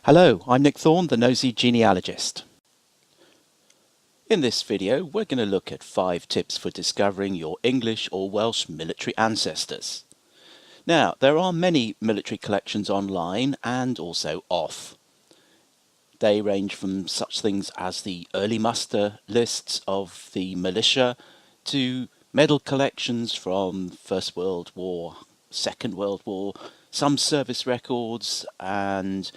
Hello, I'm Nick Thorne, the Nosey Genealogist. In this video, we're going to look at 5 tips for discovering your English or Welsh military ancestors. Now, there are many military collections online and also off. They range from such things as the early muster lists of the militia to medal collections from First World War, Second World War, some service records and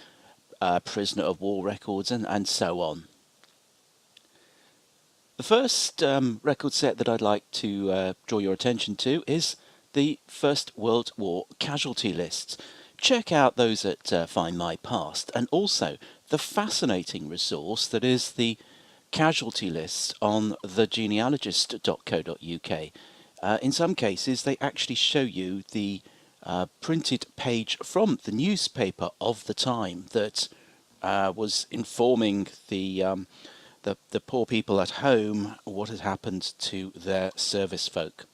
prisoner of war records and so on. The first record set that I'd like to draw your attention to is the First World War casualty lists. Check out those at Find My Past, and also the fascinating resource that is the casualty lists on thegenealogist.co.uk. In some cases they actually show you the printed page from the newspaper of the time that was informing the poor people at home what had happened to their service folk.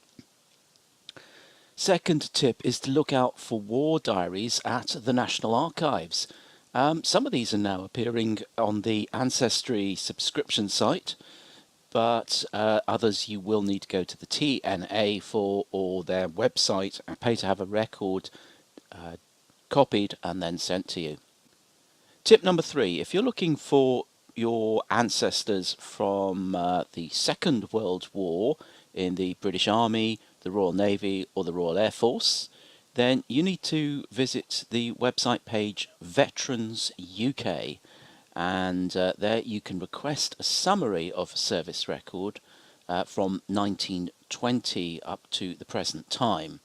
Second tip is to look out for war diaries at the National Archives. Some of these are now appearing on the Ancestry subscription site, but others you will need to go to the TNA for, or their website, and pay to have a record copied and then sent to you. Tip number 3, if you're looking for your ancestors from the Second World War in the British Army, the Royal Navy or the Royal Air Force, then you need to visit the website page Veterans UK, and there you can request a summary of a service record from 1920 up to the present time.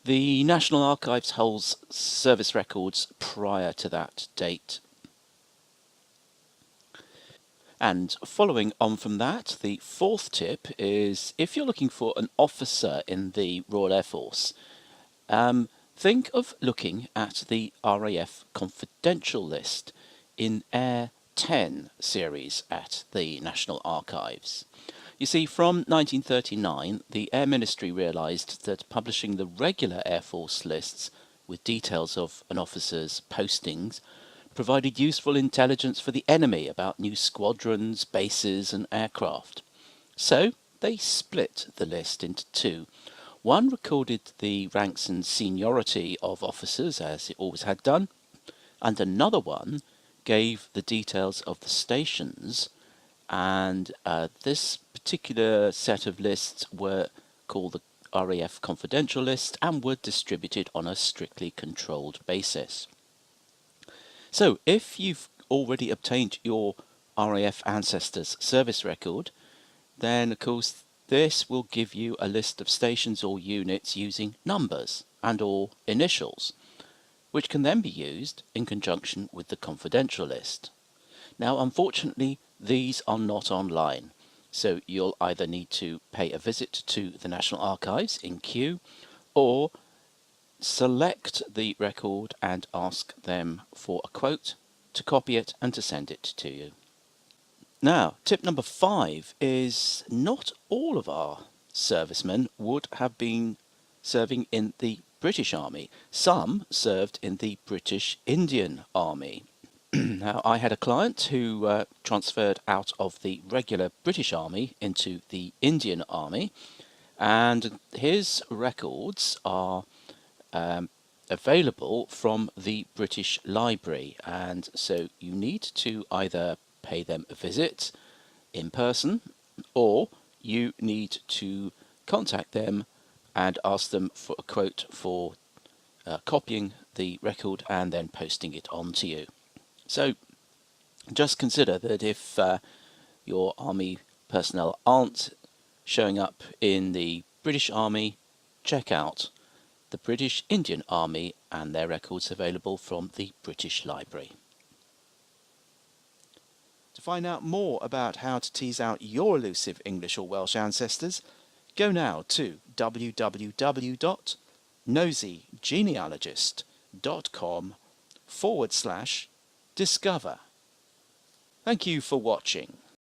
The National Archives holds service records prior to that date. And following on from that, the fourth tip is if you're looking for an officer in the Royal Air Force, think of looking at the RAF Confidential List in Air 10 series at the National Archives. You see, from 1939, the Air Ministry realised that publishing the regular Air Force lists with details of an officer's postings provided useful intelligence for the enemy about new squadrons, bases and aircraft. So they split the list into 2. One recorded the ranks and seniority of officers, as it always had done, and another one gave the details of the stations, and this particular set of lists were called the RAF Confidential List and were distributed on a strictly controlled basis. So if you've already obtained your RAF Ancestors service record, then of course this will give you a list of stations or units using numbers and or initials, which can then be used in conjunction with the confidential list. Now, unfortunately, these are not online, so you'll either need to pay a visit to the National Archives in Kew, or select the record and ask them for a quote to copy it and to send it to you. Now, tip number 5 is not all of our servicemen would have been serving in the British Army. Some served in the British Indian Army. Now, I had a client who transferred out of the regular British Army into the Indian Army, and his records are available from the British Library, and so you need to either pay them a visit in person, or you need to contact them and ask them for a quote for copying the record and then posting it on to you. So just consider that if your army personnel aren't showing up in the British Army, check out the British Indian Army and their records available from the British Library. To find out more about how to tease out your elusive English or Welsh ancestors, go now to www.noseygenealogist.com/discover. Thank you for watching.